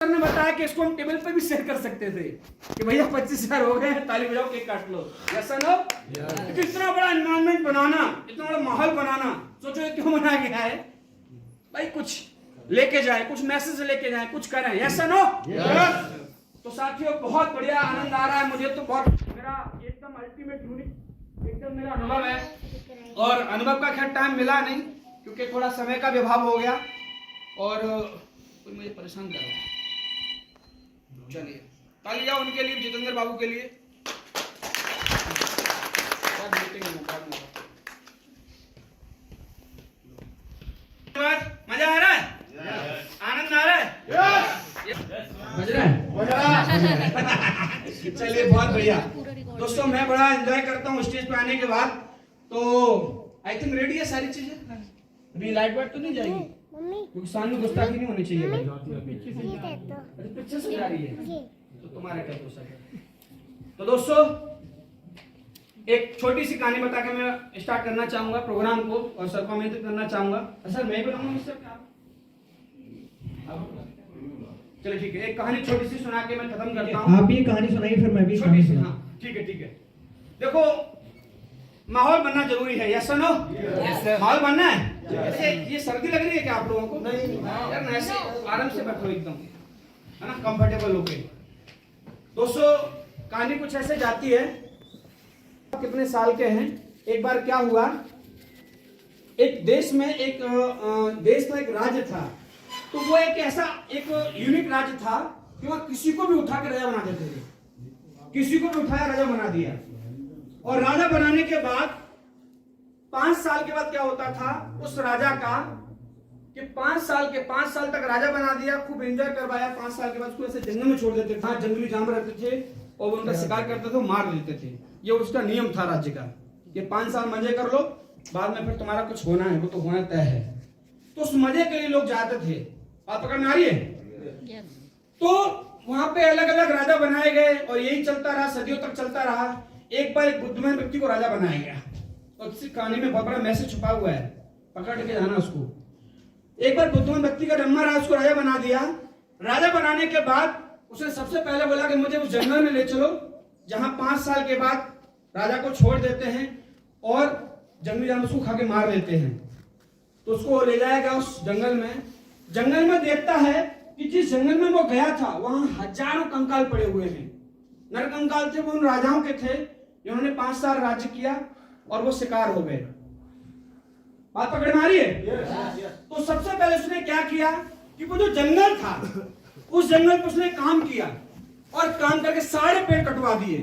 ने बताया कि इसको हम टेबल पे भी शेयर कर सकते थे कि भैया 25,000 हो गए, ताली बजाओ, केक काट लो, ऐसा ना। इतना बड़ा एनवायरनमेंट बनाना, इतना बड़ा माहौल बनाना, सोचो ये क्यों बनाया गया है भाई? कुछ लेके जाए, कुछ मैसेज लेके जाए, कुछ करें, ऐसा नो। तो साथियों बहुत बढ़िया आनंद आ रहा है मुझे, तो बहुत मेरा एकदम अल्टीमेट यूनिक एकदम मेरा अनुभव है। और अनुभव का खैर टाइम मिला नहीं क्योंकि थोड़ा समय का विभाव हो गया और कोई मुझे परेशान कर रहा है। चलिए ताली जाओ उनके लिए, जितेंद्र बाबू के लिए। मजा आ रहा है? आनंद आ रहा है? बज रहा है? चलिए बहुत बढ़िया दोस्तों, मैं बड़ा एंजॉय करता हूँ स्टेज पे आने के बाद। तो आई थिंक रेडी है सारी चीजें। अभी लाइट वाइट तो नहीं जाएगी क्योंकि सामने गुस्ताखी नहीं होनी चाहिए। पीछे से जा रही है तो तुम्हारा क्या दोस्त है। तो दोस्तों एक छोटी सी कहानी बता के मैं स्टार्ट करना चाहूंगा प्रोग्राम को और सर को आमंत्रित करना चाहूंगा। सर मैं ही बताऊंगा इससे क्या? चलिए ठीक है, एक कहानी छोटी सी सुना के मैं खत्म करता हूँ। आप ये कहानी सुनाइए फिर मैं भी छोटी सी। हाँ ठीक है ठीक है। देखो माहौल बनना जरूरी है, यस नो? माहौल बनना है। ये सर्दी लग रही है क्या आप लोगों को? नहीं यार, ऐसे आराम से बैठो एकदम, है ना, कंफर्टेबल होके। दोस्तों कहानी कुछ ऐसे जाती है। कितने साल के हैं, एक बार क्या हुआ, एक देश में एक राज्य था। तो वो एक ऐसा एक यूनिक राज्य था कि वह किसी को भी उठा के राजा बना देते थे, किसी को भी उठाया राजा बना दिया। और राजा बनाने के बाद 5 साल के बाद क्या होता था उस राजा का कि 5 साल तक राजा बना दिया, खूब एंजॉय करवाया। 5 साल के बाद उसको ऐसे जंगल में छोड़ देते थे, जंगली जानवर रहते थे और वो उनका शिकार करते थे, मार देते थे। ये उसका नियम था राज्य का कि 5 साल मजे कर लो, बाद में फिर तुम्हारा कुछ होना है वो तो होना तय है। तो उस मजे के लिए लोग जाते थे। आप पकड़ में आ रही है? तो वहां पे अलग अलग राजा बनाए गए और यही चलता रहा, सदियों तक चलता रहा। एक बार एक बुद्धिमान व्यक्ति को राजा बनाया गया और इस कहानी में बहुत बड़ा मैसेज छुपा हुआ है, पकड़ के जाना उसको। एक बार बुद्धिमान व्यक्ति का नंबर आया, उसको राजा बना दिया। राजा बनाने के बाद उसने सबसे पहले बोला कि मुझे उस जंगल में ले चलो जहां 5 साल के बाद राजा को छोड़ देते हैं और जंगली जानवर उसको खा के मार देते हैं। तो उसको ले जाएगा उस जंगल में। जंगल में देखता है कि जिस जंगल में वो गया था वहां हजारों कंकाल पड़े हुए हैं। नर कंकाल थे, वो उन राजाओं के थे जिन्होंने 5 साल राज्य किया और वो शिकार हो गए। बात पकड़ में आ रही है? तो सबसे पहले उसने क्या किया कि वो जो जंगल था उस जंगल पर उसने काम किया और काम करके सारे पेड़ कटवा दिए।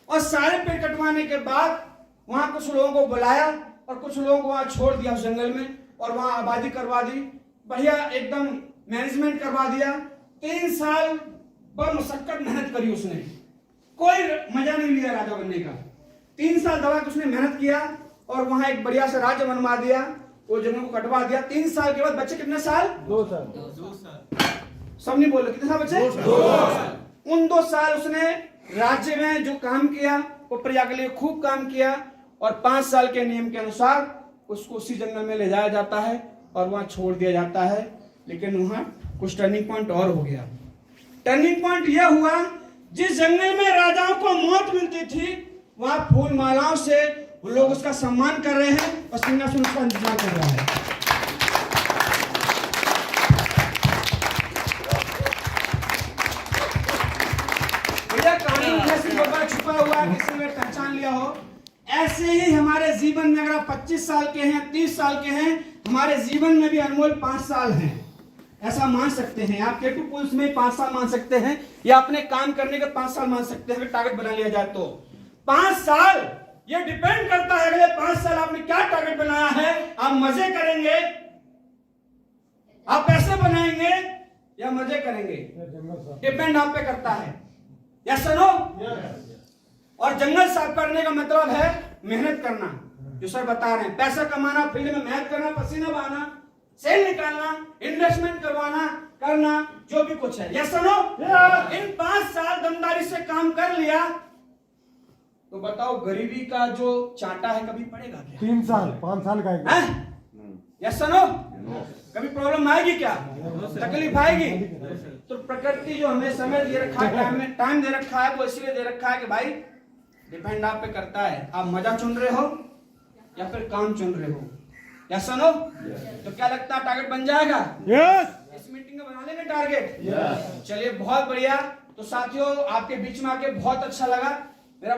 और सारे पेड़ कटवाने के बाद वहां कुछ लोगों को बुलाया और कुछ लोगों को वहां छोड़ दिया उस जंगल में और वहां आबादी करवा दी, बढ़िया एकदम मैनेजमेंट करवा दिया। 3 साल बड़ मशक्कत मेहनत करी उसने, कोई मजा नहीं लिया राजा बनने का। 3 साल दबा के उसने मेहनत किया और वहां एक बढ़िया सा राज्य बनवा दिया, वो जंगल को कटवा दिया। 3 साल के बाद बच्चे कितने साल? 2 साल। सब नहीं बोल रहे, कितने साल बच्चे? 2 साल। उन 2 साल उसने राज्य में जो काम किया वो प्रजा के लिए खूब काम किया और 5 साल के नियम के अनुसार उसको उसी जंगल में ले जाया जाता है और वहां छोड़ दिया जाता है। लेकिन वहां कुछ टर्निंग पॉइंट और हो गया। टर्निंग पॉइंट यह हुआ, जिस जंगल में राजाओं को मौत मिलती थी वहां फूल मालाओं से लोग उसका सम्मान कर रहे हैं और सिंहासन उसका इंतजार कर रहा है। भैया कहानी में जैसे बड़ा छुपा हुआ है, किसी ने पहचान लिया हो। ऐसे ही हमारे जीवन में अगर आप 25 साल के हैं, 30 साल के हैं, हमारे जीवन में भी अनमोल 5 साल हैं। ऐसा मान सकते हैं आप, केटू पुल्स में 5 साल मान सकते हैं या अपने काम करने के 5 साल मान सकते हैं अगर टारगेट बना लिया जाए तो। 5 साल ये डिपेंड करता है अगले 5 साल आपने क्या टारगेट बनाया है। आप मजे करेंगे, आप पैसे बनाएंगे या मजे करेंगे, डिपेंड आप पे करता है। Yes no? और जंगल साफ करने का मतलब है मेहनत करना, जो सर बता रहे हैं, पैसा कमाना, फील्ड में मेहनत करना, पसीना बहाना, सेल निकालना, इन्वेस्टमेंट करना जो भी कुछ है। Yes no? इन 5 साल दमदारी से काम कर लिया तो बताओ गरीबी का जो चांटा है कभी पड़ेगा क्या? 3 साल 5 साल का है? Yes no? कभी प्रॉब्लम आएगी क्या? तकलीफ आएगी? तो प्रकृति जो हमें समय दे रखा है, टाइम दे रखा है, वो इसलिए दे रखा है कि भाई डिपेंड आप पे करता है, आप मजा चुन रहे हो या फिर काम चुन रहे हो। Yes no? तो क्या लगता है टारगेट बन जाएगा? यस। इस मीटिंग में बना लेंगे टारगेट? चलिए बहुत बढ़िया। तो साथियों आपके बीच में आके बहुत अच्छा लगा।